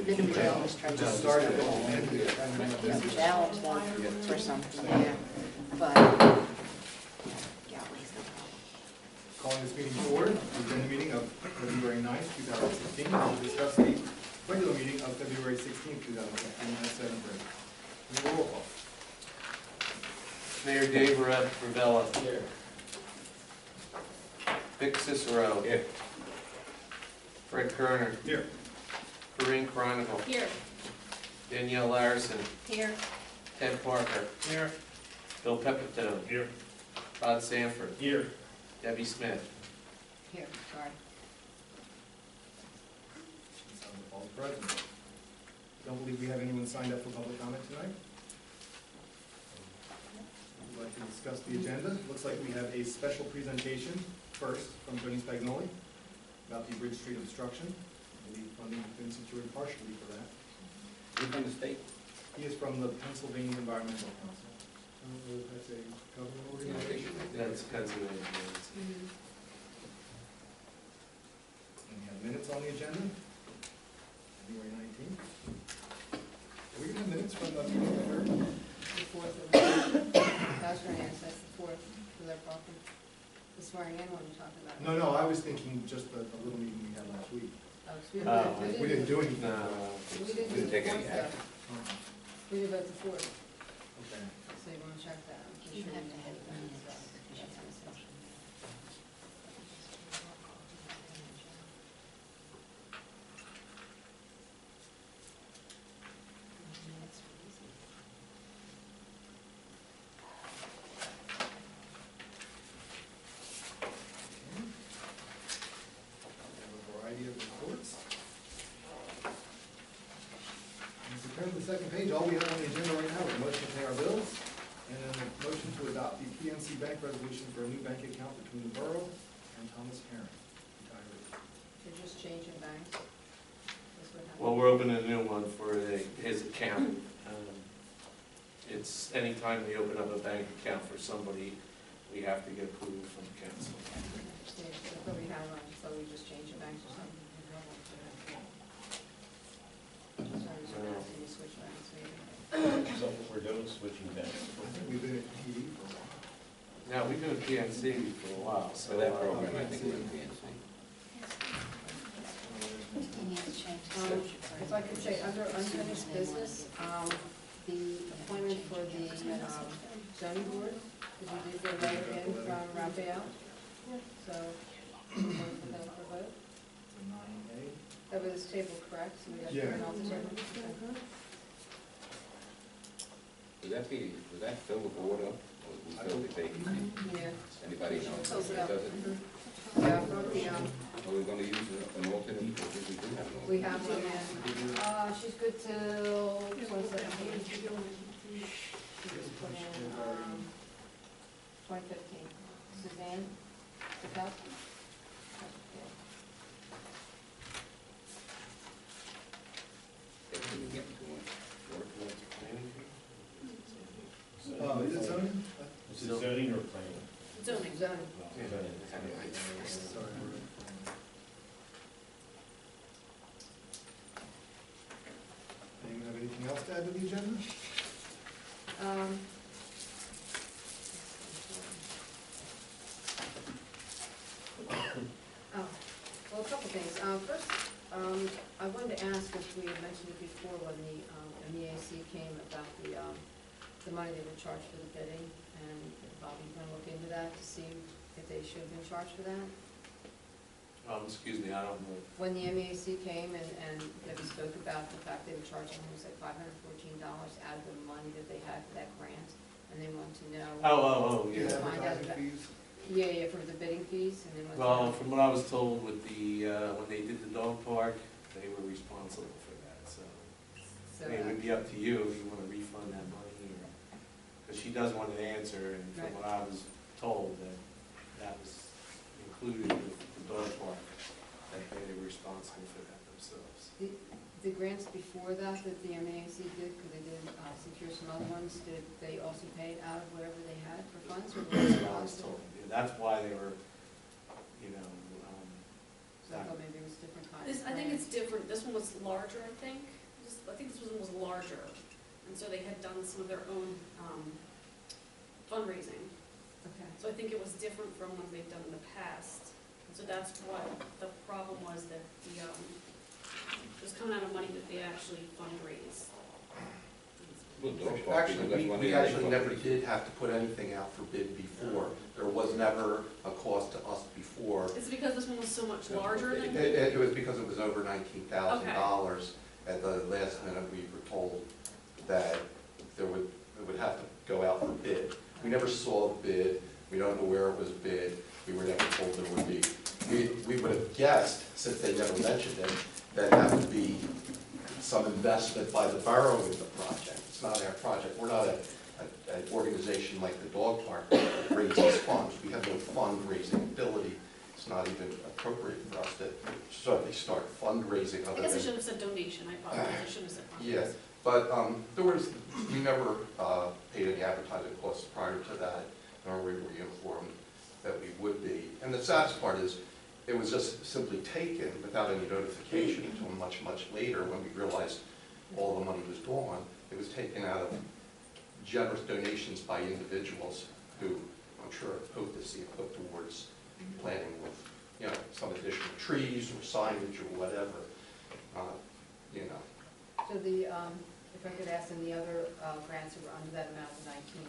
Didn't we always try to Just started it. challenge them for something, yeah. But, yeah, please no problem. Calling this meeting to order, the agenda meeting of February 9th, 2016. We'll discuss the regular meeting of February 16th, 2016 at 7:30. Roll call. Mayor Dave Ravella. Here. Vic Cicero. Here. Fred Kerner. Here. Corinne Chronicle. Here. Danielle Larison. Here. Ted Parker. Here. Bill Pepitone. Here. Todd Sanford. Here. Debbie Smith. Here, sorry. All present. Don't believe we have anyone signed up for public comment tonight. We'd like to discuss the agenda. Looks like we have a special presentation first from Tony Spagnoli about the Bridge Street obstruction. I believe funding has been secured partially for that. He's from the state. He is from the Pennsylvania Environmental Council. I don't know if that's a government organization. That's Pennsylvania. Mm-hmm. And we have minutes on the agenda. February 19th. Are we going to have minutes from the meeting that occurred? The fourth of that's the fourth for their property. The swearing in one you talked about. No, I was thinking just the little meeting we had last week. Oh, so We didn't do anything. No. We didn't Didn't do take the any fourth though. action. We did about the fourth, Okay. so you wanna check that. I'm pretty You sure have we to did have that. minutes. That's on the special. We have a variety of reports. As we turn to the second page, all we have on the agenda right now is a motion to pay our bills and then a motion to adopt the PNC Bank resolution for a new bank account between the borough and Thomas Herring, retiree. They're just changing banks. That's what happened. Well, we're opening a new one for his account. It's anytime we open up a bank account for somebody, we have to get approval from the council. They probably have one, so we just change the banks or something. Sorry, so now we switch banks maybe. So what we're doing, switching banks. I think we've been at TD for a while. Now, we've been at PNC for a while, so. For that program, I think we're in PNC. He needs to change the social security. If I could say, under unfinished business, the appointment for the zoning board, because we did get a letter in from Raphael, so, we're going to put that up for vote. It's a 9A. That was table correct, so we got to Yeah. turn off the table. Was that fill the board up, or we fill the vacancy? Yeah. Anybody know? Fills it up. Does it? Yeah, probably, Are we gonna use an alternate, or we do have an alternate? we have one in, she's good till 2017. She's put in, 2015. Suzanne, Sakowski? If we can get to one. Is it zoning? Is it zoning or planning? Zoning. Zoning. Sorry. Anyone have anything else to add to the agenda? Oh, well, a couple things. First, I wanted to ask, if we had mentioned it before, when the MEAC came about the money they were charged for the bidding, and Bobby's gonna look into that to see if they should have been charged for that. Excuse me, I don't know. When the MEAC came and Debbie spoke about the fact they were charging them, it was like $514 out of the money that they had for that grant, and they wanted to know. Oh, Yeah, yeah. Find out advertising about- fees. Yeah, for the bidding fees, and then wanted to Well, know. from what I was told with the, when they did the dog park, they were responsible for that, so. So, It would be up to you if you want to refund that money, or, because she does want an answer, and from Right. what I was told, that was included with the dog park, that they were responsible for that themselves. The grants before that the MEAC did, because they did secure some other ones, did they also pay it out of whatever they had for funds? Or That's what I was told. Yeah, that's why they were, So I thought maybe it was different kind. I think it's different, this one was larger, I think. I think this one was larger, and so they had done some of their own fundraising. Okay. So I think it was different from what they've done in the past. And so that's what the problem was, that the, it was coming out of money that they actually fundraised. Well, dog park, Actually, that's one of we the actually other never companies. did have to put anything out for bid before. There was never a cost to us before. Is it because this one was so much larger than? It was because it was over $19,000. At the last minute, we were told that it would have to go out for bid. We never saw the bid, we don't know where it was bid, we were never told there would be. We would have guessed, since they never mentioned it, that would be some investment by the borough in the project. It's not our project, we're not an organization like the dog park that raises funds. We have no fundraising ability. It's not even appropriate for us to certainly start fundraising I other guess I than. should have said donation, I apologize, I shouldn't have said fundraising. Yeah, but we never paid any advertising costs prior to that, nor were we informed that we would be. And the saddest part is, it was just simply taken without any notification until much, much later when we realized all the money was gone. It was taken out of generous donations by individuals who, I'm sure, hoped to see it put towards planting with, some additional trees or signage or whatever, So the, if I could ask, in the other grants that were under that amount of 19,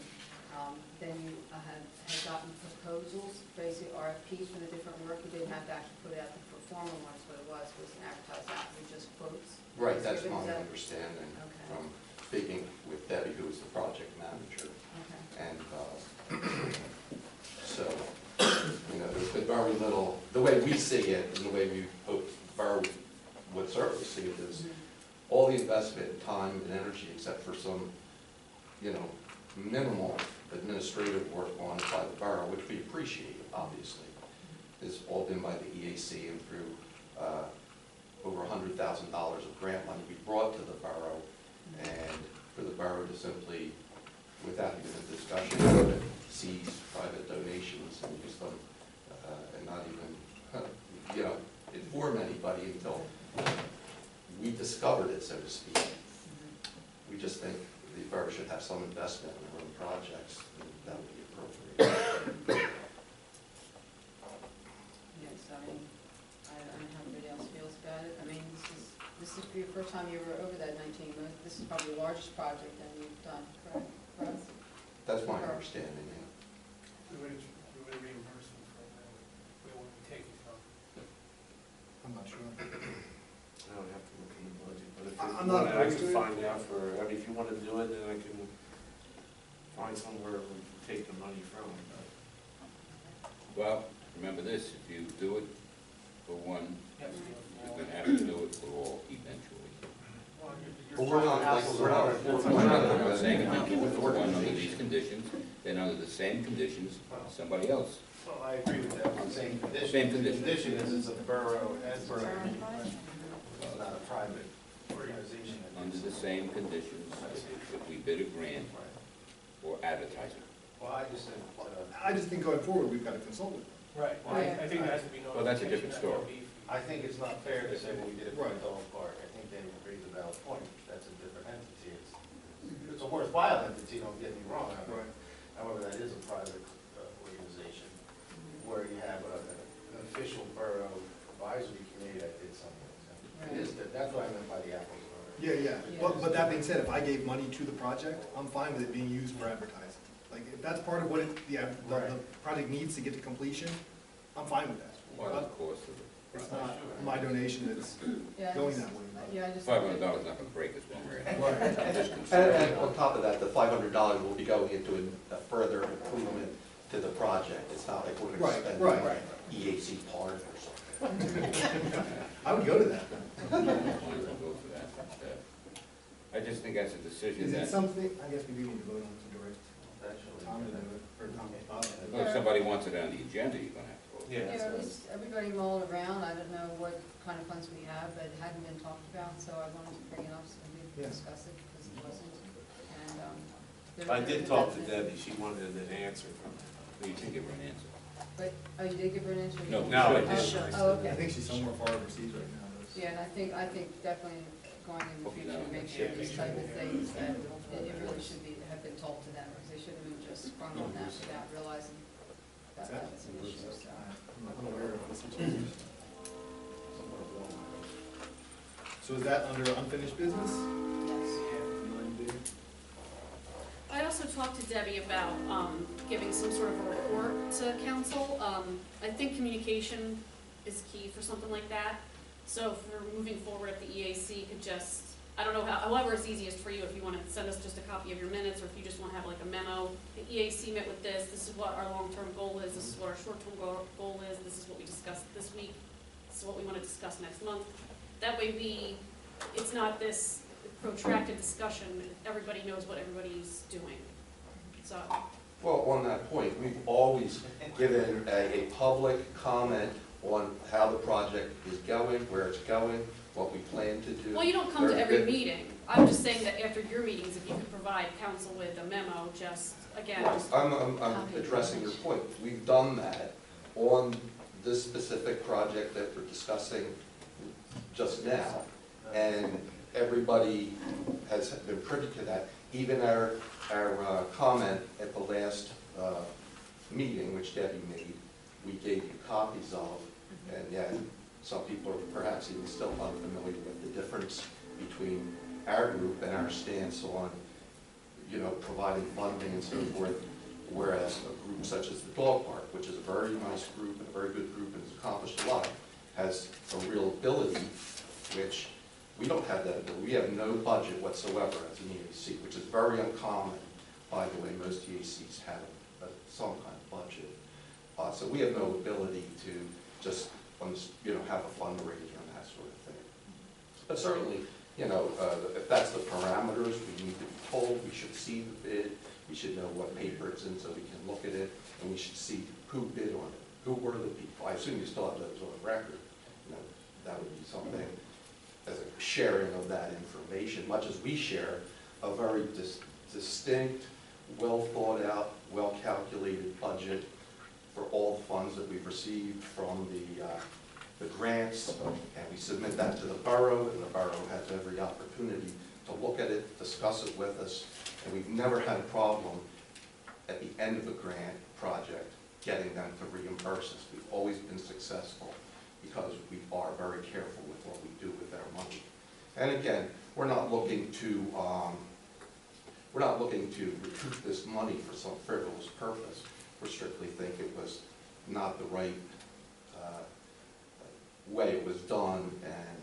then you had gotten proposals, basically RFPs for the different work. You didn't have to actually put out the performer ones, what it was an advertised out, with just quotes. Right, that's Is my that- understanding Okay. from speaking with Debbie, who is the project manager. Okay. And so, there's been very little, the way we see it, and the way we hope the borough would certainly see it, is all the investment, time, and energy, except for some, minimal administrative work on it by the borough, which we appreciate, obviously, is all been by the EAC and through over $100,000 of grant money we brought to the borough, and for the borough to simply, without even a discussion, seize private donations and use them, and not even, inform anybody until we discovered it, so to speak. We just think the borough should have some investment in their own projects, and that would be appropriate. Yes, I mean, I don't know how everybody else feels about it. I mean, this is your first time you were over that 19. This is probably the largest project that you've done, correct, for us? That's my understanding, yeah. We would reimburse them for where we take it from. I'm not sure. I don't have to look in the budget, but if I'm you not want, I opposed can to it. find out if you want to do it, then I can find somewhere we can take the money from. Well, remember this, if you do it for one, you're gonna have to do it for all eventually. But we're not, I'm not saying if you do it for one under these conditions, then under the same conditions, somebody else. Well, I agree with that, on the same condition. Same The condition. condition is it's a borough and borough. It's not a private organization. Under the same conditions, if we bid a grant or advertising. Well, I just think going forward, we've got to consult with them. Right, well, I think there has to be Well, that's a different notification. story. I think it's not fair to say, well, we did it for Right. the dog park. I think they raised a valid point. That's a different entity. It's a worthwhile entity, don't get me wrong. However, that is a private organization where you have an official borough advisory committee that did something. It is, that's what I meant by the apples and oranges. Yeah. But that being said, if I gave money to the project, I'm fine with it being used for advertising. Like, if that's part of what the project needs to get to completion, I'm fine with that. What are the costs of it? It's not my donation, it's Yeah, I going just- that way. Yeah, I just. $500 not gonna break us one way or another. Right. I'm just And concerned. on top of that, the $500 will be going into a further improvement to the project. It's not like we're going to spend Right. on EAC part or something. I would go to that. I'll go for that. I just think that's a decision Is it that, something, I guess we do need to vote on to direct Actually, Tom to do it, or Tom to Bob to do it. well, if somebody wants it on the agenda, you're gonna have to vote. Yeah, Yeah, at least everybody mulled around. I don't know what kind of funds we have, but it hadn't been talked about, so I wanted to bring it up so we could Yeah. discuss it, because it wasn't. And, I did talk to Debbie, she wanted an answer from her. You can give her an answer. But, oh, you did give her an answer? No, No, I Oh, didn't. oh, I okay. think she's somewhere far overseas right now, though, Yeah, and I think definitely going in the future, make sure these type of things, that it really should be, have been told to them, because they shouldn't have just sprung on that without realizing that that was an issue, so. I'm unaware of this situation. So is that under unfinished business? Yes. 9D? I also talked to Debbie about giving some sort of a report to council. I think communication is key for something like that. So if we're moving forward, if the EAC could just, I don't know, however is easiest for you, if you want to send us just a copy of your minutes, or if you just want to have like a memo. The EAC met with this is what our long-term goal is, this is what our short-term goal is, this is what we discussed this week, this is what we want to discuss next month. That way it's not this protracted discussion, everybody knows what everybody's doing, so. Well, on that point, we've always given a public comment on how the project is going, where it's going, what we plan to do. Well, you don't come to every meeting, I'm just saying that after your meetings, if you could provide council with a memo, just, again, just. I'm addressing your point. We've done that on this specific project that we're discussing just now, and everybody has been privy to that. Even our comment at the last meeting, which Debbie made, we gave you copies of, and yet some people are perhaps even still unfamiliar with the difference between our group and our stance on, you know, providing funding and so forth, whereas a group such as the dog park, which is a very nice group and a very good group and has accomplished a lot, has a real ability, which we don't have that ability. We have no budget whatsoever as an EAC, which is very uncommon, by the way. Most EACs have some kind of budget. So we have no ability to just, you know, have a fundraiser and that sort of thing. But certainly, you know, if that's the parameters, we need to be told, we should see the bid, we should know what paper it's in so we can look at it, and we should see who bid on it, who were the people. I assume you still have those on record. You know, that would be something as a sharing of that information, much as we share a very distinct, well thought out, well calculated budget for all the funds that we've received from the grants, and we submit that to the borough, and the borough has every opportunity to look at it, discuss it with us, and we've never had a problem at the end of a grant project getting them to reimburse us. We've always been successful because we are very careful with what we do with our money. And again, we're not looking to recoup this money for some frivolous purpose. We strictly think it was not the right way it was done, and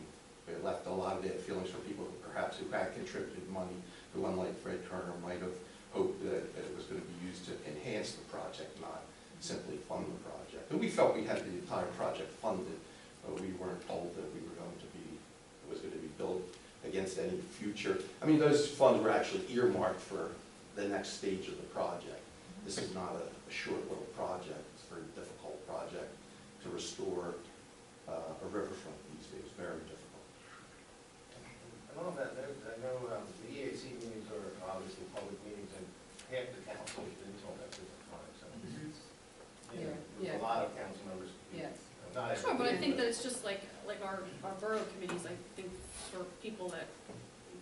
it left a lot of bad feelings for people who perhaps who had contributed money, who, unlike Fred Turner, might have hoped that it was going to be used to enhance the project, not simply fund the project. And we felt we had the entire project funded, but we weren't told that we were going to be, it was going to be built against any future. I mean, those funds were actually earmarked for the next stage of the project. This is not a short little project. It's a very difficult project to restore a riverfront these days, very difficult. I don't know if that, I know the EAC meetings are obviously public meetings, and half the council has been told at different times, so. You know, Yeah. A lot of council members. Yes. Not Sure, but I everybody, think that it's just like our borough committees, I think for people that,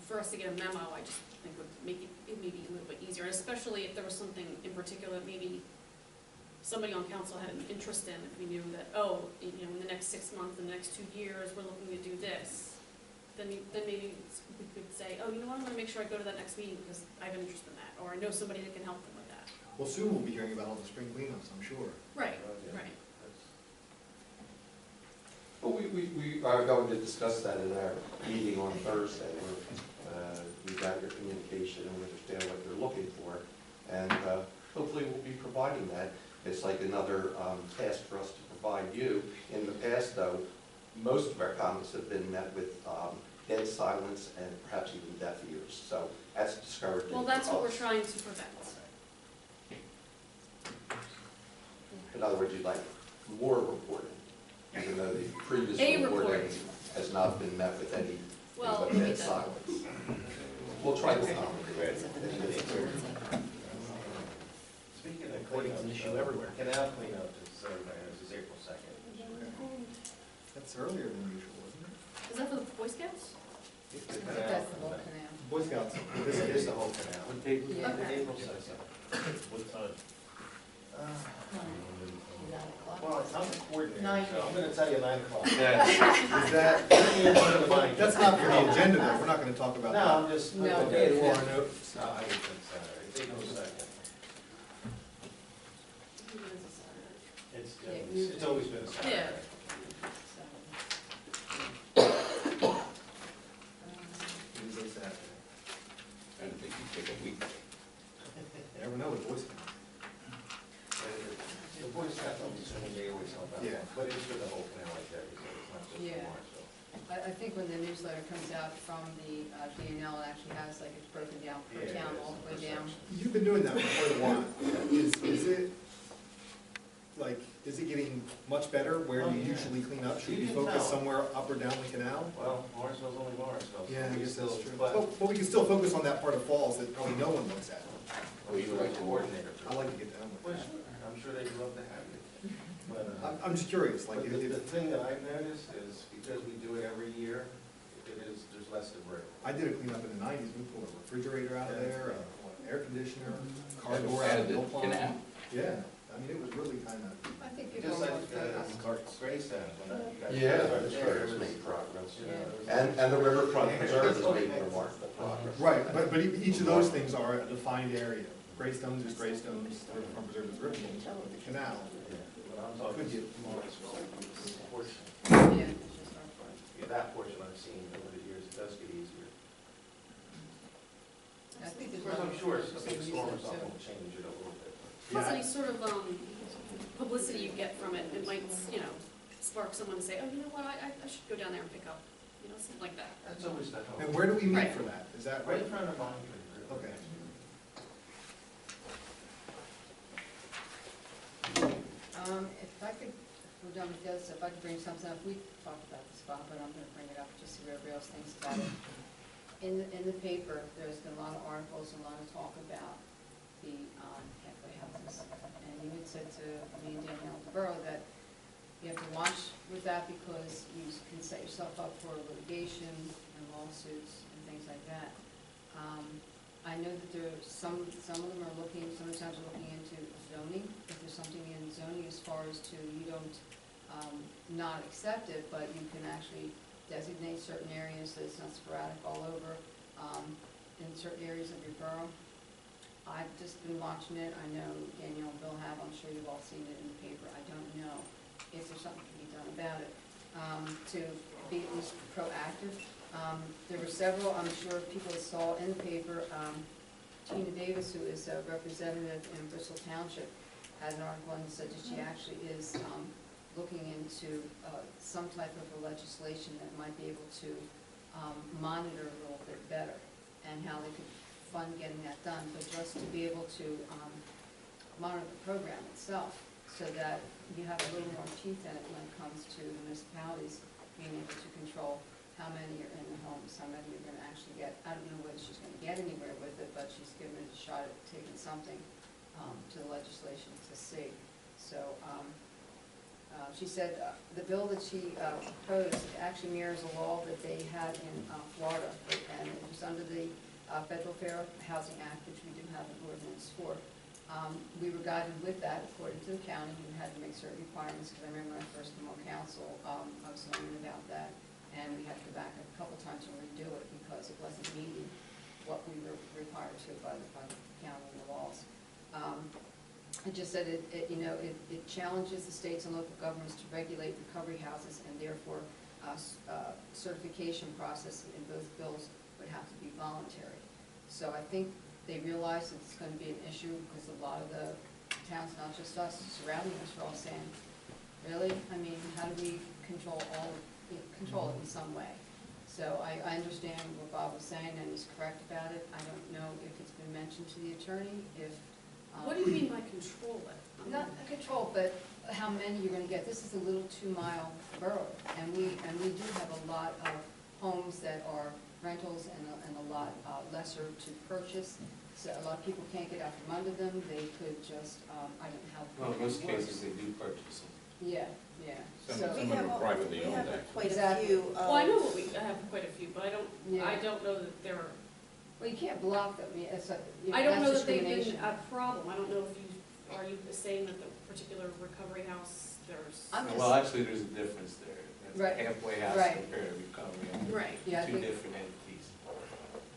for us to get a memo, I just think would make it maybe a little bit easier, especially if there was something in particular, maybe somebody on council had an interest in, if we knew that, oh, you know, in the next 6 months, in the next 2 years, we're looking to do this, then maybe we could say, oh, you know what, I'm gonna make sure I go to that next meeting because I have an interest in that, or I know somebody that can help them with that. Well, soon we'll be hearing about all the spring cleanups, I'm sure. Right, Yeah. right. Well, we are going to discuss that in our meeting on Thursday, where we got your communication and we understand what you're looking for, and hopefully we'll be providing that. It's like another task for us to provide you. In the past, though, most of our comments have been met with dead silence and perhaps even deaf ears, so that's discouraging. Well, that's for what we're us. trying to prevent. In other words, you'd like more reporting, even though the previous A reporting report. has not been met with any Well, but we dead need that. silence. We'll try to accommodate. Speaking of cleanup, canal cleanup is April 2nd. That's earlier than usual, isn't it? Is that for the Boy Scouts? It's the That's canal. the whole canal. Boy Scouts. This is the whole canal. What date was Yeah. that? April 2nd. What time? Well, I'm the coordinator, 9. so I'm gonna tell you 9 o'clock. Yeah. Is that, that's not for the agenda though, we're not gonna talk about No, that. I'm just. No. Okay, Laura, no, it's not, I think it's Saturday, it's April 2nd. It's always been a Saturday. Yeah. It is a Saturday. I don't think you take a week. You never know with Boy Scouts. The Boy Scouts, I'm assuming they always help out, Yeah. but it's for the whole canal like that, so it's not just Yeah. the Morrisville. I think when the newsletter comes out from the DNL, it actually has, like, it's broken down per Yeah, town, it's all the way per down. section. You've been doing that for quite a while. Is it, like, is it getting much better? Where do you Oh, yeah. usually clean up? Should You we can focus tell. somewhere up or down the canal? Well, Morrisville's only Morrisville. so Yeah, I we guess still- that's true. But But we can still focus on that part of Falls that probably no one looks at. we would like to coordinate it. I like to get down Well, with that. sure, I'm sure they'd love to have you. But, I'm just curious, like, but the if, thing that I've noticed is because we do it every year, there's less debris. I did a cleanup in the nineties, we pulled a refrigerator out of there, an air conditioner, car Out door out of of the the mill pond. canal? Yeah, I mean, it was really kind of, I think people Just are like, more Greystone, when you guys. Yeah, started it's there, very, it it's was- made progress. you know, it was- And the riverfront preserve has made remarkable progress. right, but each of those things are a defined area. Greystones is Greystones, the Riverfront Preserve is Riverfront, the canal But I'm talking could get Morrisville, portion. Yeah, it's just our part. Yeah, that portion I've seen over the years, it does get easier. I think Of there's course, one- I'm sure a big storm or too. something will change it a little bit. Plus Yeah. any sort of, publicity you get from it, it might, you know, spark someone to say, oh, you know what, I should go down there and pick up, you know, something like that. That's always the hope. And where do we meet Right. for that? Is that Right right? in front of mine. Okay. If I could, if we're done with this, if I could bring something up, we talked about this, Bob, but I'm gonna bring it up just so everybody else thinks about it. In the paper, there's been a lot of articles, a lot of talk about the halfway houses. And you had said to me and Danielle at the Borough that you have to watch with that because you can set yourself up for litigation and lawsuits and things like that. I know that there's some of them are looking, sometimes are looking into zoning, if there's something in zoning as far as to you don't, not accept it, but you can actually designate certain areas so it's not sporadic all over, in certain areas of your borough. I've just been watching it, I know Danielle and Bill have, I'm sure you've all seen it in the paper, I don't know if there's something to be done about it, to be at least proactive. There were several, I'm sure people saw in the paper, Tina Davis, who is a representative in Bristol Township, had an article and said that she actually is looking into some type of a legislation that might be able to monitor a little bit better and how they could fund getting that done, but just to be able to monitor the program itself so that you have a little more teeth in it when it comes to the municipalities being able to control how many are in the homes, how many you're gonna actually get. I don't know whether she's gonna get anywhere with it, but she's given it a shot at taking something to the legislation to see. So, she said the bill that she proposed actually mirrors a law that they had in Florida, and it was under the Federal Fair Housing Act, which we do have an ordinance for. We were guided with that according to the county. We had to make certain requirements, because I remember when I first came on council, I was learning about that. And we had to go back a couple times and redo it because it wasn't meeting what we were required to by the county and the laws. I just said it challenges the states and local governments to regulate recovery houses, and therefore certification process in both bills would have to be voluntary. So I think they realize that it's going to be an issue because a lot of the towns, not just us, surrounding us, are all saying, really? I mean, how do we control it in some way? So I understand what Bob was saying, and he's correct about it. I don't know if it's been mentioned to the attorney, if... What do you mean by control it? Not control, but how many you're gonna get. This is a little 2-mile borough, and we do have a lot of homes that are rentals and a lot lesser to purchase. So a lot of people can't get out from under them. They could just, I don't know how. Well, in most it works. cases, they do purchase them. Yeah, yeah. Some So, of them are privately owned, actually. quite a Exactly. few. Well, I know I have quite a few, but I Yeah. don't know that there are, well, you can't block them, yeah, it's like, I don't know that's that they've been discrimination. a problem. I don't know if are you saying that the particular recovery house, there's. I'm just- Well, actually, there's a difference there. Right. That's a halfway house Right. compared to recovery. Right. Yeah, I Two think, different entities.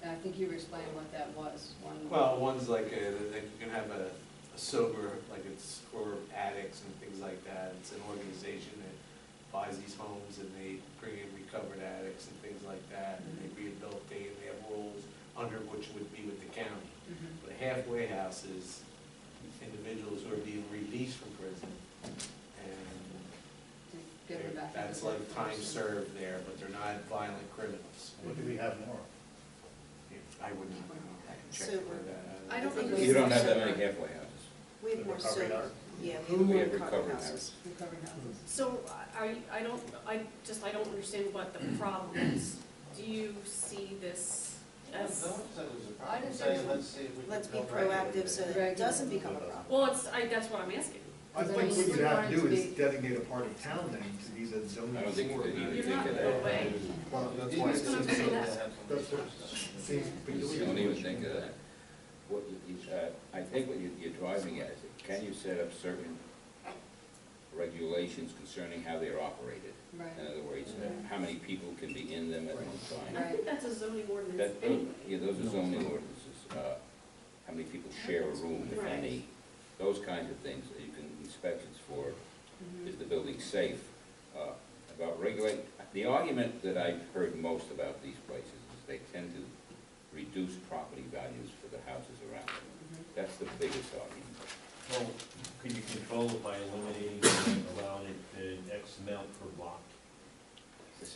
I think you were explaining what that was, one. Well, one's like you can have a sober, like it's for addicts and things like that. It's an organization that buys these homes and they bring in recovered addicts and things like that. And they rehabilitate, and they have rules under which would be with the county. Mhm. But a halfway house is individuals who are being released from prison. And To get them back. that's into like time workforce. served there, but they're not violent criminals. What do we have more? I wouldn't know. I can check Sober. for that. I don't think You don't have that many halfway houses. We have more Recovery sober, house? yeah, We we have have more recovery recovery houses. houses. Recovery houses. So I don't understand what the problem is. Do you see this as, No one said it was a I problem. didn't Saying, think- let's see if we can. Let's be help regulate proactive it. so that Regulate. it doesn't become a problem. well, that's what I'm asking. I think what you'd have to do is designate a part of town then to be the zoning. I don't think you board. could even You're think not of gonna that. way. Well, that's You why used it's to gonna be do able that. to have some That's what resources. seems peculiar. You don't even think of that. What, I think what you're driving at is, can you set up certain regulations concerning how they're operated? Right, In other words, how many people can be in them at one And I time? think that's a zoning ordinance That, anyway. yeah, those are zoning ordinances. How many people share a room, if Right. any? Those kinds of things that you can inspections for. Mhm. Is the building safe? About regulate, the argument that I've heard most about these places is they tend to reduce property values for the houses around them. Mhm. That's the biggest argument. Well, could you control it by eliminating and allowing it X amount per block?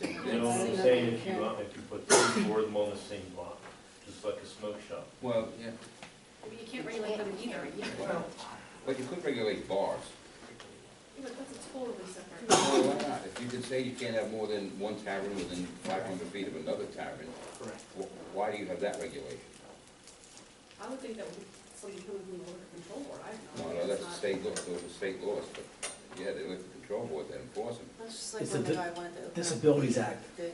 You know what I'm saying, if you put 4 of them on the same block, just like a smoke shop. Well, yeah, But you can't regulate them either. well, but you could regulate bars. Yeah, but that's a totally separate. Well, why not? If you could say you can't have more than one tavern within 500 feet of another tavern, Correct. why do you have that regulation? I would think that would be something coming from the liquor control board. I don't know. No, no, that's It's not- state law, those are state laws, but, yeah, they look at the control board that enforce them. That's just like It's when a the guy wanted to open up Disabilities Act. the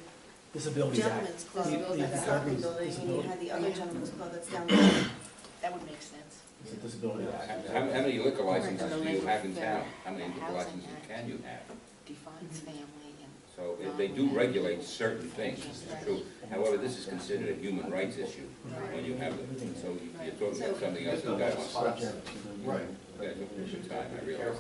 Disabilities Act. gentleman's club, Disabilities at the Act. Stockton building, and you had the other gentleman's club that's down there. That would make sense. It's a disability act. How many liquor licenses do you have in town? How many liquor licenses can you have? Defines family and. So if they do regulate certain things, this is true. However, this is considered a human rights issue when you have them. So you're talking about something else that guy wants to. Right. Yeah, it took me some time, I realize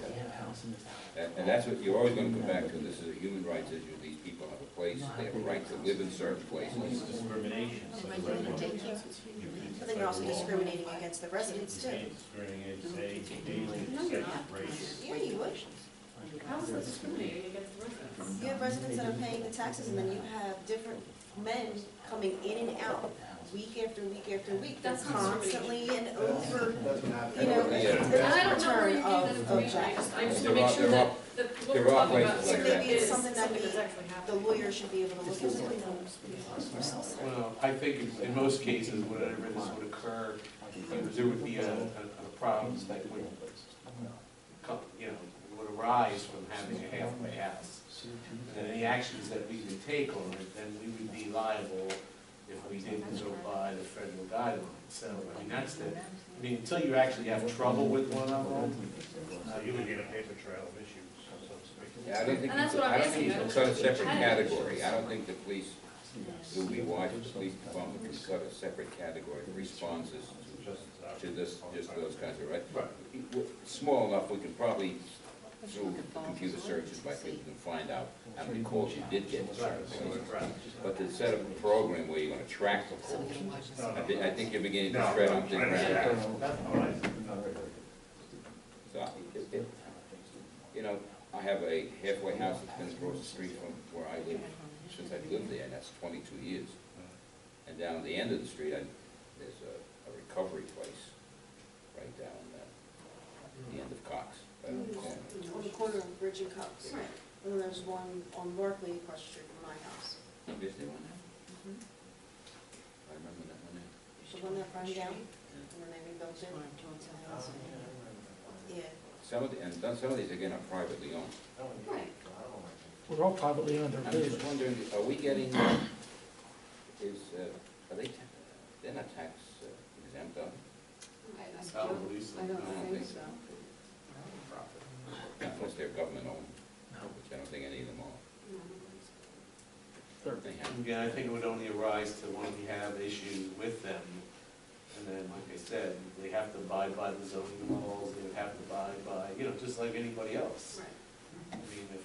that. And that's what you're always gonna come back to, this is a human rights issue, these people have a place, they have a right to live in certain It's places. discrimination. So But then you're also discriminating against the residents too. Discriminating, say, No, you're not. race. Yeah, you would. How is that discriminating against the residents? You have residents that are paying the taxes, and then you have different men coming in and out, week after week after week. They're That's not constantly and over, That's what happened. you know, Yeah. And I don't the know where you return get that of information, I that. just There wanna are- make sure there are- that what there we're are talking about places So like here that. maybe it's is something that that's the actually the happening. lawyer should be able to look into. Well, I think in most cases, whenever this would occur, there would be a problem that would would arise from having a halfway house. And any actions that we would take on it, then we would be liable if we didn't go by the federal guidelines. So, I mean, until you actually have trouble with one of them. So you would get a paper trail of issues, so to speak. Yeah, I don't think And that's you what I'm I don't think you asking, can cut a separate how do you- category, I don't think the police, it would be wise if the police department can cut a separate category of responses to this, just those kinds of, right? Small enough, we can probably, through computer searches by people, can find out how many calls you did get in certain places. But to set up a program where you're gonna track the calls, I think you're beginning to tread on thin ground. So, you know, I have a halfway house that's been across the street from where I live, since I've lived there, and that's 22 years. And down at the end of the street, there's a recovery place right down the end of Cox, right on the corner. On the corner of Bridge and Cox. Right. And then there's one on Barkley across the street from my house. Is there one now? I remember that one now. The one that burned down, and then they rebuilt it. Yeah, some of these again are privately owned. Oh, yeah. Right. I don't like it. Well, they're all privately owned, they're I'm good. just wondering, are we getting, are they, they're not tax exempt, are they? I don't believe so. I don't I don't think think so. Not unless they're government owned, which I don't think any of them are. They're, They have- Again, I think it would only arise to when we have issues with them. And then, like I said, they have to abide by the zoning laws, they would have to abide by, just like anybody else. Right. I mean, if.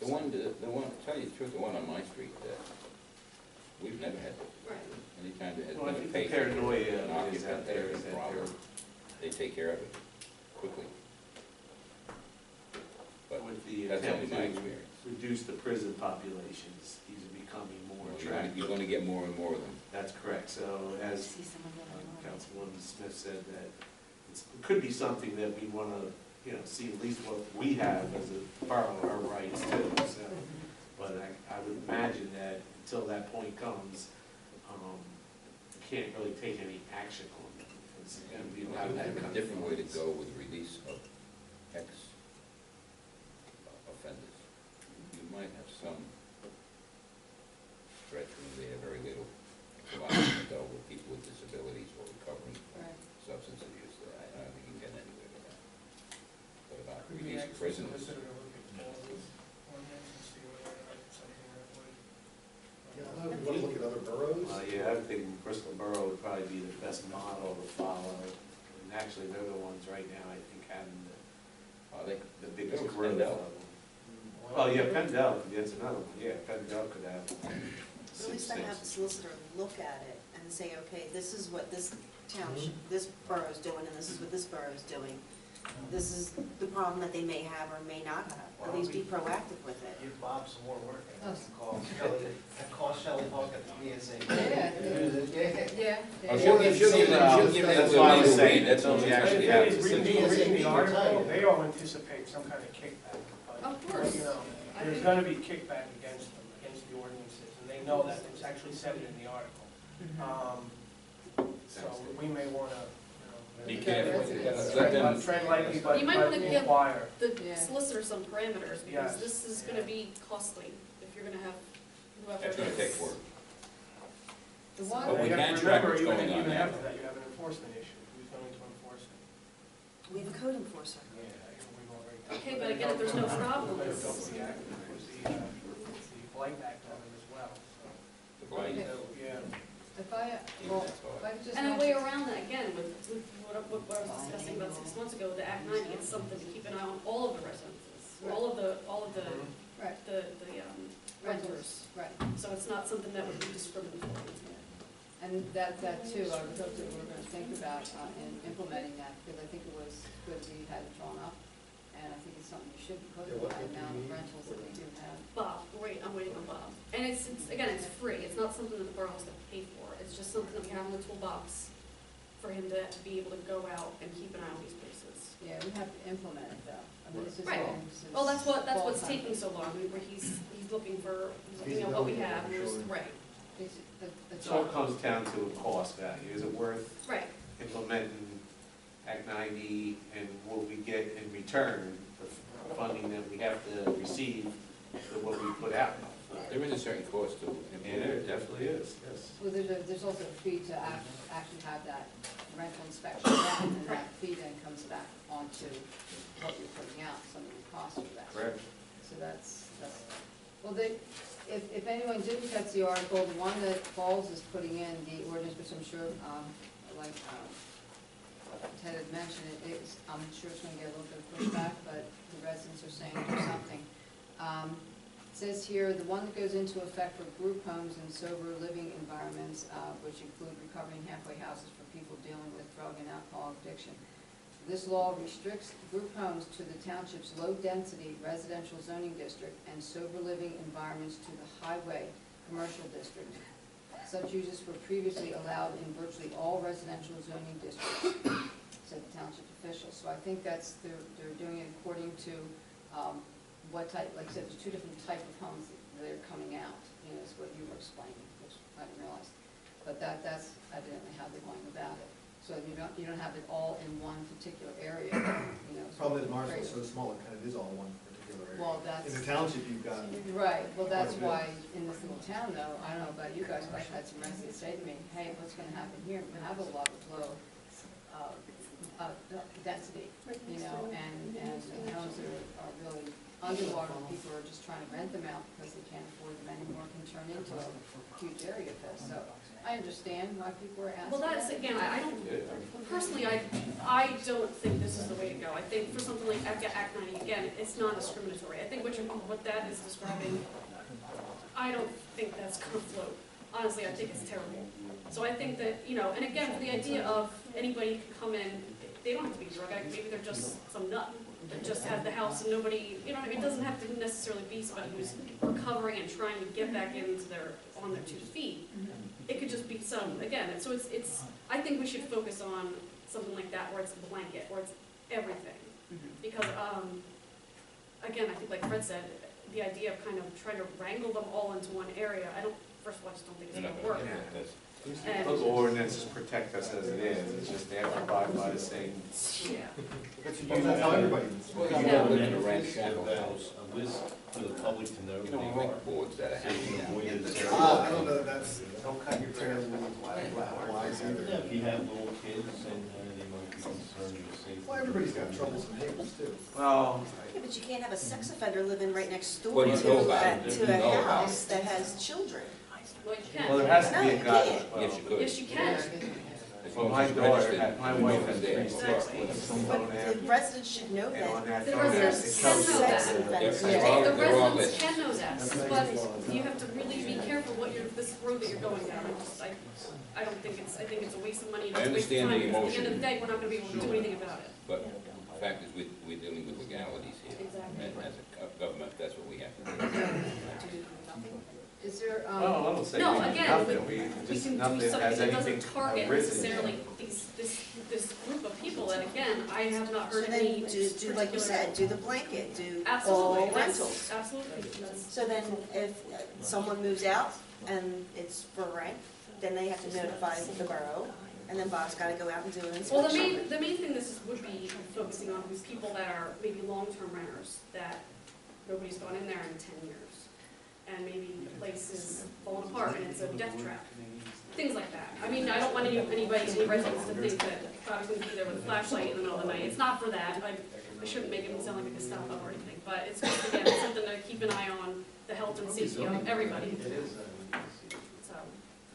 The one, tell you the truth, the one on my street, we've never had, Right. anytime there has Well, I been a think the patient, paranoia an is out occupant there, there, is is a that problem, they take care of it quickly. But with the that's only attempt my to experience. reduce the prison populations, these are becoming more attractive. You're gonna get more and more of them. That's correct, so as See someone get a Councilwoman Smith said, that it could be something that we want to, see at least what we have as a borough, our rights too, so. But I would imagine that until that point comes, you can't really take any action on it. It's going to be I would have a kind of different way to thoughts. go with release of ex offenders. You might have some stretching there, very little, though, with people with disabilities or recovering from Right. substance abuse. I don't think you can get anywhere with that. But about Could we release actually prisoners, solicit or look at all these ordinance and see whether or not it's something that would? Yeah, I don't know if you want to look at other boroughs. Yeah, I would think Bristol Borough would probably be the best model to follow. And actually, they're the ones right now, I think, having they, the biggest They're growth Pendel. of them. Oh, yeah, Pendel, that's another one, yeah, Pendel could have. At least I have the solicitor look at it and say, okay, this is what this township, this borough's doing, and this is what this borough's doing. This is the problem that they may have or may not have, at least be proactive with it. Give Bob some more work, Oh. and call Shelley Hawk at the PNC. Yeah. Yeah. Yeah. Oh, she'll give That's them why I the was legal saying, read, that's until all we she actually has have to the do. Reading the article, Tell they all anticipate some kind of kickback. but, Of course. I There's think- gonna be kickback against them, against the ordinances, and they know that, it's actually said it in the article. So we may wanna, Be careful. tread lightly, but You might wanna give- inquire. The Yeah. solicitor some parameters, because Yes. this is gonna be costly, if you're gonna have whoever That's it gonna take is. work. The one, But we You have can to track remember, what's going on even now. after that, you have an enforcement issue, who's going to enforce it? We have a code enforcer. Yeah, we've already. Okay, but again, if there's no problems. There's the blight act on it as well, so. The blight. Yeah. if I, well, if I could just And a way mention, around that, again, with what I was discussing about 6 months ago, the Act 90, it's something to keep an eye on all of the residences, all of the right, renters. right. So it's not something that would be discriminatory. And that too, I would hope that we're gonna think about in implementing that, because I think it was good we had it drawn up, and I think it's something you should be putting Yeah, what on the do amount you of need rentals that for they do have. Bob, I'm waiting on Bob. And it's again, it's free, it's not something that the borough has to pay for, it's just something that we have in the toolbox for him to be able to go out and keep an eye on these places. Yeah, we have to implement it though. I mean, this is Right. all, this is Well, that's what's fall taking time. so long, where he's looking for, what we have, and there's, right, The It all job, comes down to a cost value. Is it worth right. implementing Act 90, and will we get in return the funding that we have to receive for what we put out? There is a certain cost to Yeah, there implement. definitely is, yes. well, there's also a fee to actually have that rental inspection done, and that fee then comes back onto what you're putting out, some of the costs for that. Correct. So that's, well, if anyone didn't catch the article, the one that Falls is putting in, the ordinance, which I'm sure, like Ted had mentioned, I'm sure it's gonna get a little bit of pushback, but the residents are saying do something. It says here, the one that goes into effect for group homes and sober living environments, which include recovering halfway houses for people dealing with drug and alcohol addiction. This law restricts group homes to the township's low-density residential zoning district and sober living environments to the highway commercial district. Such uses were previously allowed in virtually all residential zoning districts, said the township officials. So I think that's, they're doing it according to what type, like I said, there's two different type of homes that are coming out, is what you were explaining, which I didn't realize. But that's evidently how they're going about it. so you don't have it all in one particular area, you know. Problem is Morrisville Great. is so small, it kind of is all one particular area. Well, that's. In the township, you've got, Right, well, that's Quite a bit. why in this little town though, I don't know about you guys, but I've had some residents say to me, hey, what's gonna happen here? We have a lot of low, density, you know, and the homes are really underwater, people are just trying to rent them out because they can't afford them anymore, can turn into a huge area for this, so I understand why people are asking. Well, that's, that. again, I don't, personally, I don't think this is the way to go. I think for something like Act 90, again, it's not discriminatory. I think what that is describing, I don't think that's gonna float. Honestly, I think it's terrible. So I think that, you know, and again, the idea of anybody can come in, they don't have to be a drug addict, maybe they're just some nut that just has the house and nobody, you know what I mean? It doesn't have to necessarily be somebody who's recovering and trying to get back on their 2 feet. It could just be some, again, so it's, I think we should focus on something like that where it's a blanket, where it's everything. Because, again, I think like Fred said, the idea of kind of trying to wrangle them all into one area, first of all, I just don't think it's gonna work. And, Local ordinances protect us as it is, it's just they have to abide by the same. yeah. that's how everybody is. Well, Yeah. you know, Live in a and ranch it's shadow about house. a list for the public to know. You know, like boards that are So you hanging can down. avoid this area. I don't know that that's Don't cut your terribly grass. wise Yeah, either. if you have little kids and they might be concerned with safety. Well, everybody's got troublesome neighbors too. Well, Yeah, but you can't have a sex offender living right next door Well, you know to about a, it. to You a know about house that has children. Well, you can. well, there has to be No, a you guy. can't. Well, Yes, you could. Yes, you can. As Well, long my as it's daughter, registered, my you know wife it's has there. 3 trucks with a phone But app, the residents should know and on that. that The phone app, residents it can tells know you that. Sex that. offenders. They're The all residents listed. can know that, but you have to really be careful this road that you're going down. I don't think I think it's a waste of money and I it's a waste of understand time, the because at the end of emotion. the day, we're not gonna be able to do anything about it. But the fact is, we're dealing with legalities here. Exactly. And as a government, that's what we have to do. Is there, Well, I don't say No, we do again, nothing, we just can nothing do something has that anything doesn't target written. necessarily this group of people, and again, I have not So heard then any do like you particular- said, do the blanket, do Absolutely, all that's- rentals. absolutely, that's- So then if someone moves out and it's for rent, then they have to notify the borough, and then Bob's gotta go out and do an Well, inspection. the main thing would be focusing on is people that are maybe long-term renters, that nobody's gone in there in 10 years. And maybe the place is falling apart and it's a death trap, things like that. I mean, I don't want any residents to think that Bob's gonna be there with a flashlight in the middle of the night. It's not for that, I shouldn't make it sound like a Gestapo or anything, but it's just, again, it's something to keep an eye on, the health and safety of everybody, so.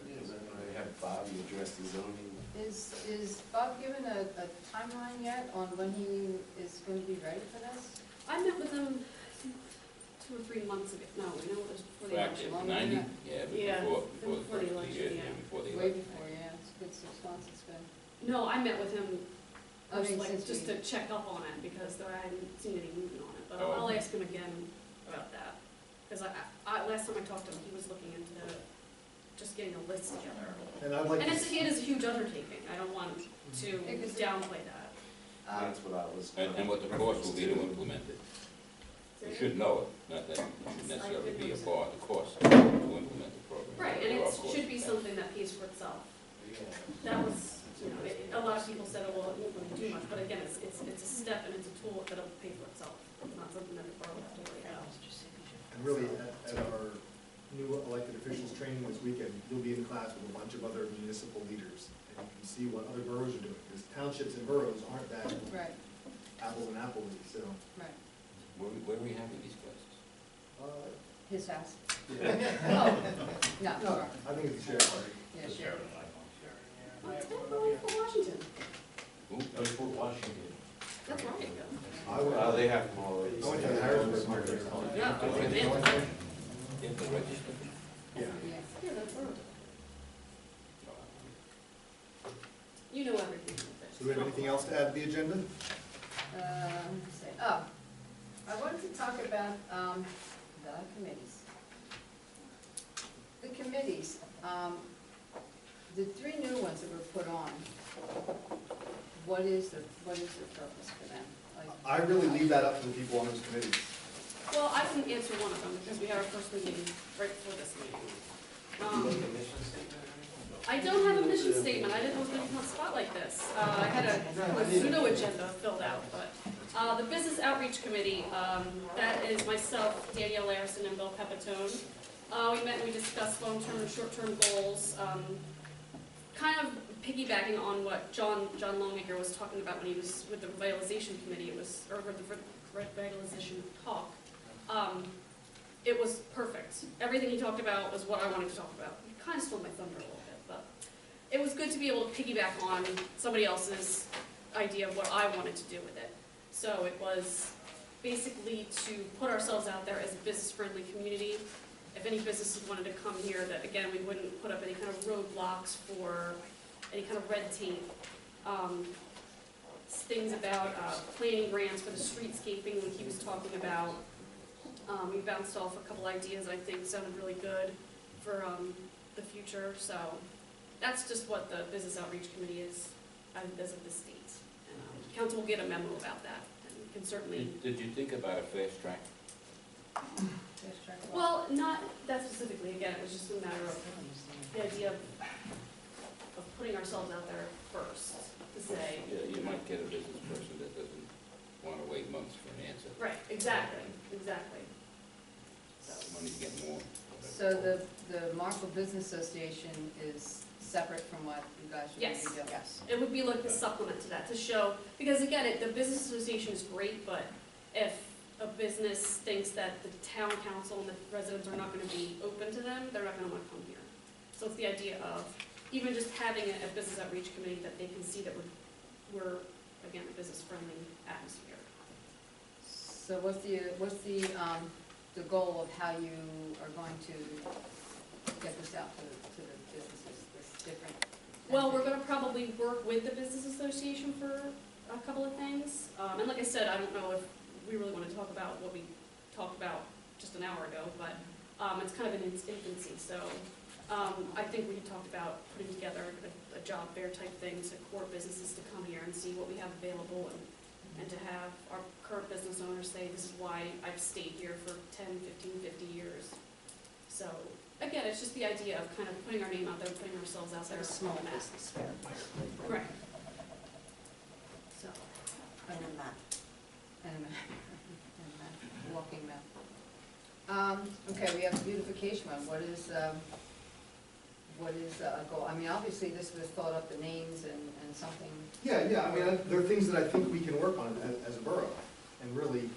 They have Bobby address the zoning. is Bob given a timeline yet on when he is going to be ready for this? I met with him, I think, 2 or 3 months ago, no, it was before the Fact, election. 90? Yeah, but Yeah, before the before the first of the election, year, yeah. before the Way election. before, yeah, it's a good 6 months it's been. No, I met with him, I mean, like, since just we- to check up on it, because I hadn't seen any movement on it, but Oh, I'll okay. ask him again about that. Because last time I talked to him, he was looking into just getting a list together. And I'd like And to, it is a huge undertaking, I don't want to Because- downplay that. That's what I was. And what the cost will be to implement it. You should know it, not that it should necessarily be a part of the cost to implement the program. Right, and There are it costs. should be something that pays for itself. That was, you know, a lot of people said, oh, well, it won't really do much, but again, it's a step and it's a tool that'll pay for itself. It's not something that the borough will have to worry about. and really, at our new elected officials training this weekend, you'll be in class with a bunch of other municipal leaders, and you can see what other boroughs are doing, because townships and boroughs aren't that Right, apples and apples, so. right. Where are we having these classes? His house. Yeah. Oh, no, No, sorry. I think it's a share party. Yeah, sure. It's going for Washington, Go to Fort Washington. that's right. I went, Well, they have them all. I went to the Harrisburg market. Yeah, Go okay, register. man. You have to register. Yeah. Yeah. Yeah, that's right. You know everything with this. So do we have anything else to add to the agenda? Let's see. Oh, I wanted to talk about, the committees. The committees, the 3 new ones that were put on, what is the purpose for them? Like- I really leave that up to the people on those committees. Well, I can answer one of them, because we had our first meeting right before this meeting. I don't have a mission statement, I didn't know it was gonna come on a spot like this. I had a pseudo agenda filled out, but, the Business Outreach Committee, that is myself, Danielle Larison, and Bill Pepitone. We met and we discussed long-term and short-term goals, kind of piggybacking on what John Longacre was talking about when he was with the revitalization committee, or with the revitalization talk. It was perfect. Everything he talked about was what I wanted to talk about. He kind of stole my thunder a little bit, but it was good to be able to piggyback on somebody else's idea of what I wanted to do with it. So it was basically to put ourselves out there as a business-friendly community. If any businesses wanted to come here, that again, we wouldn't put up any kind of roadblocks for any kind of red tape. Things about planning grants for the streetscaping, when he was talking about. We bounced off a couple ideas I think sounded really good for the future. So that's just what the Business Outreach Committee is as of the state. And council will get a memo about that and can certainly. Did you think about a fast track? Well, not that specifically. Again, it was just a matter of the idea of putting ourselves out there first to say. Yeah, you might get a business person that doesn't want to wait months for an answer. Right. Exactly. Exactly. So. Money to get more. So the Morrisville Business Association is separate from what you guys should Yes. be doing? Yes. It would be like the supplement to that, to show, because again, the business association is great, but if a business thinks that the town council and the residents are not gonna be open to them, they're not gonna wanna come here. So it's the idea of even just having a business outreach committee that they can see that we're again, a business-friendly atmosphere. So what's the goal of how you are going to get this out to the businesses, this different? Well, we're gonna probably work with the business association for a couple of things. And like I said, I don't know if we really wanna talk about what we talked about just an hour ago, but it's kind of in its infancy, so I think we had talked about putting together a job fair type thing to court businesses to come here and see what we have available and to have our current business owners say, this is why I've stayed here for 10, 15, 50 years. So, again, it's just the idea of kind of putting our name out there, putting ourselves out It's there. like a small on the map. business fair. Right. So, And a map. And a walking map. Okay, we have the beautification one. What is a goal? I mean, obviously, this was thought up, the names and something. Yeah, I mean, there are things that I think we can work on as a borough, and really,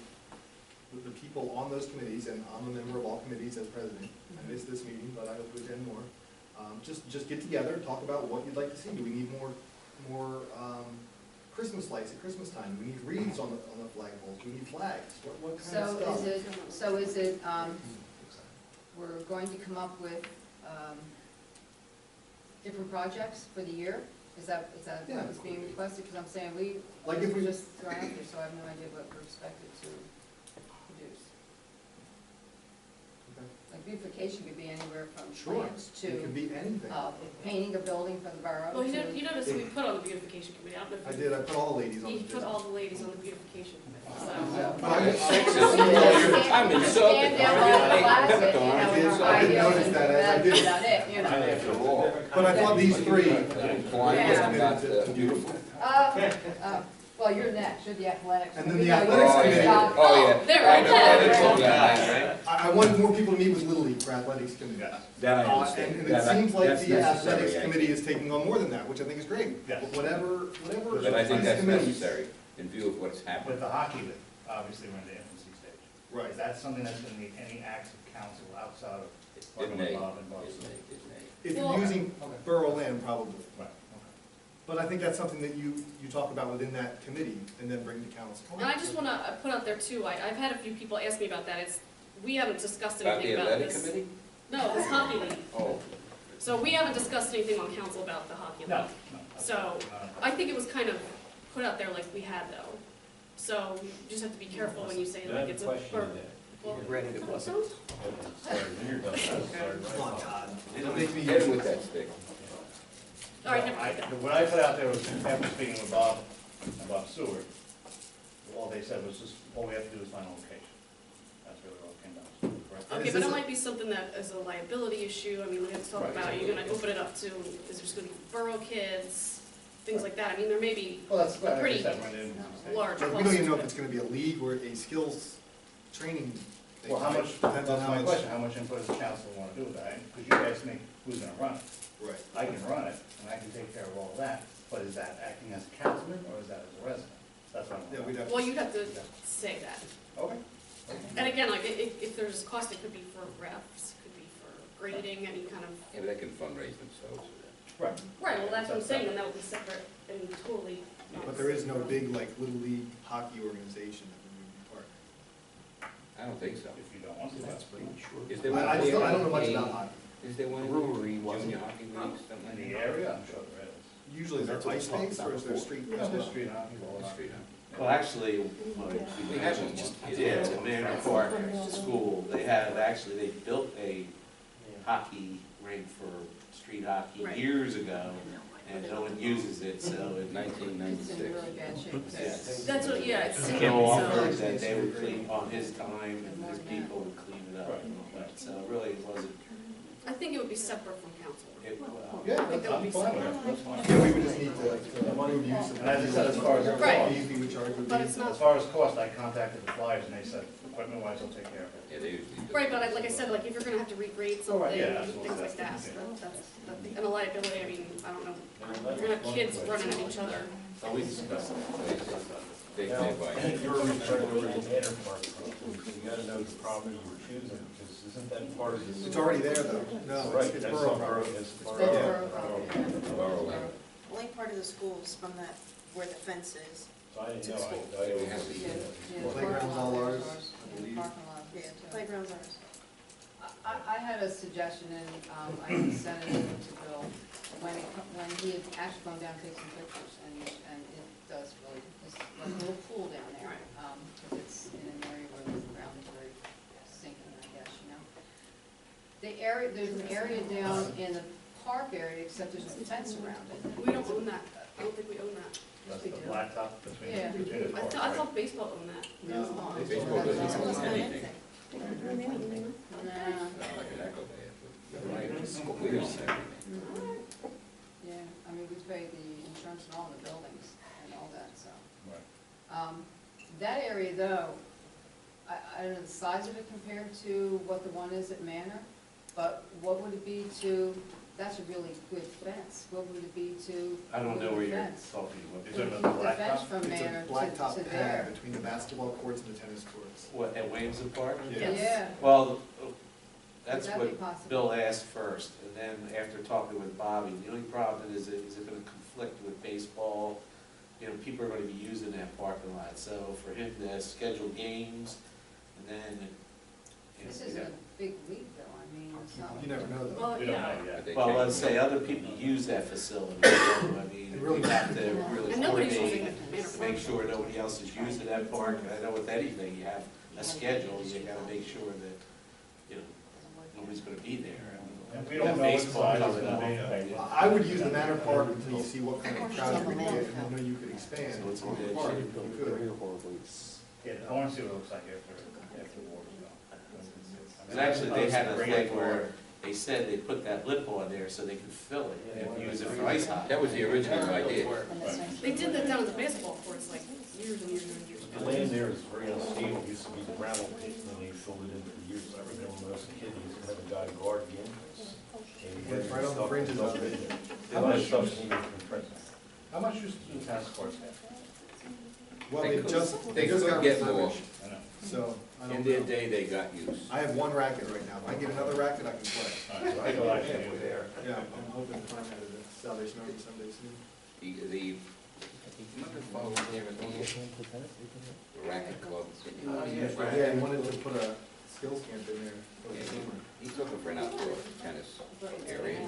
with the people on those committees, and I'm a member of all committees as president. I missed this meeting, but I hope to attend more. Just get together, talk about what you'd like to see. Do we need more Christmas lights at Christmas time? Do we need wreaths on the flagpoles? Do we need flags? What kind of stuff? So is it, we're going to come up with different projects for the year? Is that Yeah. what's being requested? Because I'm saying Like if we- just thrown out there, so I have no idea what we're expected to produce. Okay. Like beautification could be anywhere from Sure, plants it to can be anything. painting a building for the borough. well, you to- notice that we put on the beautification committee. I don't know if I did, I put all the ladies on you the put all the ladies on the beautification committee, so. I'm insulted. Stand down by the closet, I in did our notice that, as I did. About it, you know. After all. But I thought these three. I'm not beautiful. Well, you're next, you're the athletics. And then the We know you're athletics the committee. job. Oh, yeah. There, I know, right that's there. all that. I want more people to meet with Little League for athletics committee. That I And understand. it That- seems like that's the athletics necessary, committee is taking on more than that, which I think is great. Yes. Whatever. But I think these that's committees- necessary in view of what's happened. With the hockey league, obviously, we're in the infancy stage. Right. Is that something that's gonna need any acts of council outside of? It may, Bob it and Bob's? may, it may. If Well- you're using borough land, probably. Right, But I think that's something that you talk about within that committee and then bring to council. And I just wanna put out there too, I've had a few people ask me about that. We haven't discussed About the anything about athletic this. committee? No, this hockey league. Oh, So we haven't discussed anything on council about the hockey okay. league. No. So, I think it was kind of put out there like we had though. So you just have to be careful when you say like it's a. Well, Ready to bust it. Come on, Todd. Don't make me hit him with that stick. All right, never mind. What I put out there was, after speaking with Bob and Bob Stewart, all they said was just, all we have to do is find a location. That's really all it came down to, correct? Okay, but it might be something that is a liability issue, I mean, we have to talk Right. about, are you gonna open it up to, is there just gonna be borough kids, things like that, I mean, there may be Well, that's, a pretty like I said, when it- large But cost. we don't even know to if it. it's gonna be a league or a skills training thing. Well, how right? much, Depends on that's how my much. question, how much input does the council want to do with that? Because you asked me who's gonna run it. Right. I can run it, and I can take care of all of that, but is that acting as a councilman, or is that as a resident? That's what Yeah, I'm. we'd have. Well, you'd have to say that, Okay. and again, like, if there's cost, it could be for refs, it could be for grading, any kind of, Yeah, but they can fundraise themselves for that. Right. right, well, that's what I'm saying, and that would be separate and totally. But there is no big, like, Little League hockey organization that we would be part I don't think so. If you don't want to, that's pretty sure. Is there of. one? I don't know much about hockey. Is there one in Brewery the wasn't- junior hockey league, something In like the that? area, I'm sure there is. Usually is there ice skates or is there street? Yeah, there's street hockey, all The that. street, huh? Well, actually, We had one once. yeah, at Manor Park School, they built a hockey rink for street hockey Right. years ago, and no one uses it, so it, 1996. It's in really bad shape. yes. That's what, yeah, it's sinking, Bill so, offered that they would clean on his time, and his people would clean it up. So really, it wasn't, I think it would be separate from council. Yeah, I think that would be I'm fine with separate. it, that's fine. Yeah, we would just need to approve use of. And as I said, as far as the Right. cost, Fees we would charge would be. But it's as not, far as cost, I contacted the Flyers and they said, equipment-wise, they'll take care of it. Yeah, they usually do. right, but like I said, like, if you're gonna have to regrade Oh, something, right, yeah, absolutely. things like that, That's- and a liability, I mean, I don't know, you're gonna have kids running at each other. so we discussed it. They buy. You're referring to the Manor Park property, so you gotta know the property you're choosing, because isn't that part of the? It's already there though. No, Right, it's that's borough not property. It's It's borough. borough Yeah. property. Borough land. Only part of the school is from that, where the fence is. So I didn't To know, school. I We have to- Yeah, yeah, the Playground's parking all lot ours, is I Yeah, believe. the parking lot Yeah, is too. playground's ours. I had a suggestion, and I sent it in to Bill, when he had actually gone down and taken some pictures, and it does really, it's like a little pool down there, because it's in an area where the ground is very sinking, I guess, you know. The area, there's an area down in the park area, except there's a fence around it. We don't own that, I don't think we own that. That's we the do. blacktop between, Yeah. between the I courts, thought, I right? thought baseball owned that. No. Baseball doesn't own anything. Nah. Not like an echo there, but right, we don't have anything. Yeah, I mean, we pay the insurance and all the buildings and all that, so. Right. That area though, I don't know the size of it compared to what the one is at Manor, but what would it be to, that's a really good fence, what would it be to? I don't know where you're fence? talking about. Is it The another fence blacktop? from It's a Manor blacktop to pad there. between the basketball courts and the tennis courts. What, at Williamson Park? Yeah. Yeah, Well, that's Would that what be possible? Bill asked first, and then after talking with Bobby, the only problem is it gonna conflict with baseball? You know, people are gonna be using that parking lot, so for him to schedule games, and then, you know, this we isn't a have- big league though, I mean, it's not. You never know though. Well, We don't yeah, know yet. But they well, change let's it. say other people use that facility, so, I mean, we have to really and nobody's using coordinate it, Manor to Park. make sure nobody else is using that park. And I know with anything, you have a schedule, you gotta make sure that, you know, nobody's gonna be there. And we don't know what the Baseball size is coming gonna up. be. I would use the Manor Park until you see what kind of crowd you're gonna get, and then know you could expand. So it's the a good park, shape. you could. Yeah, I wanna see what it looks like after the war's done. And actually, they had a thing where they said they put that lip on there so they could fill it and use it for ice hockey. That was the original idea. They did that down at the baseball courts like years and years and years The ago. land there is very unstable, it used to be the gravel pit, and then they filled it in for years, I remember when I was a kid, they used to have a guy guard the entrance. Yeah, it's right on the fringes of it. A lot of stuff's needed for prison. How much used to the tennis courts have? Well, They they could- just, they they just could got get more. refurbished, I know. so I In don't their know. day, they got use. I have one racket right now. If I get another racket, I can play. All right, so I go actually over there. Yeah, I'm hoping to find out at the Salvation Army someday soon. The, remember the fellow there at the racket club? Didn't you want to use that? Yeah, he wanted to put a skills camp in there for the Yeah, summer. He's looking for an outdoor tennis area. I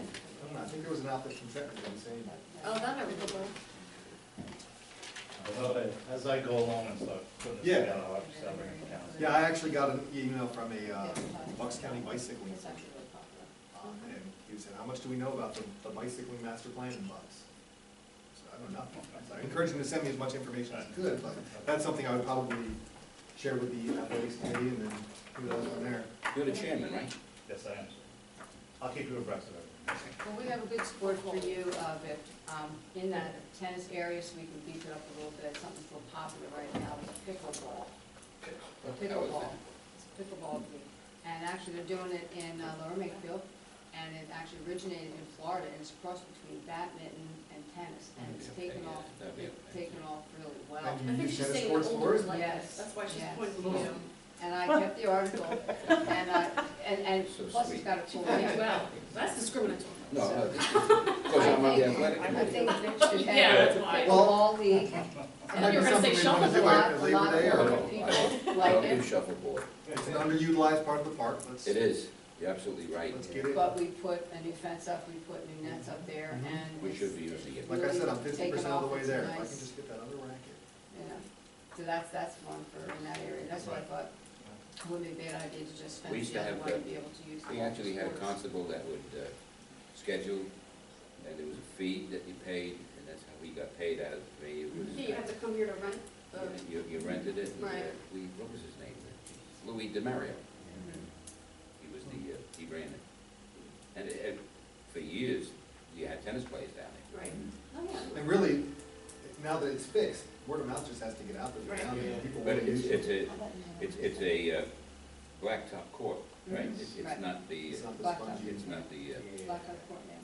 don't know, I think there was an outfit from Trenton that was saying that. Oh, that never took long. As I go along and start putting this Yeah. together, I'll have to start bringing it down. Yeah, I actually got an email from a Bucks County bicycling, It's actually really popular. and he said, how much do we know about the bicycling master plan in Bucks? So I don't know. So I encourage him to send me as much information as he could, but that's something I would probably share with the athletics committee, and then who knows from there. You're the chairman, right? Yes, I am. I'll keep you abreast of everything. Well, we have a good sport for you, Vic, in that tennis area, so we can beef it up a little bit. Something's still popular right now, is pickleball. Pickleball. It's a pickleball league. And actually, they're doing it in Lower Makefield, and it actually originated in Florida, and it's a cross between badminton and tennis, and it's taken off, really well. And I you think use she's tennis saying sports that for older it? like Yes, this, that's why she's yes, pointing to you. And I kept the article, and So plus it's sweet. got a cool Pointing name. you out, that's discriminatory. No, no, because I'm on the athletic I committee. think they should Yeah, have that's a why. pickleball league. It might You be were gonna say something we want to do A at lot Labor Day, of or older people I like don't do it, shuffleboard. it's an underutilized part of the park, let's, It is, you're absolutely right. let's get it. but we put a new fence up, we put new nets up there, Mhm. and We it's, should be using it. Like I said, I'm really 50% taken of the off. way It's there, if I nice. can just get that other racket. you know, so that's one for in that area, that's what I thought, it wouldn't be a bad idea to just We fence used the to other have one the- and be able to use the We actually had a sports. constable that would schedule, and there was a fee that you paid, and that's how we got paid out of the fee. It was, Yeah, you have to come here to rent the, you rented it, and Right. what was his name? Louis DeMario. He was he ran it. And for years, you had tennis players down there. right, oh, yeah. And really, now that it's fixed, word of mouth just has to get out there, Right. now that people But want to use it. it's a blacktop court, right? Mhm. It's Right. not the, It's not the Blacktop. spongy. it's not the, Blackout court, yeah.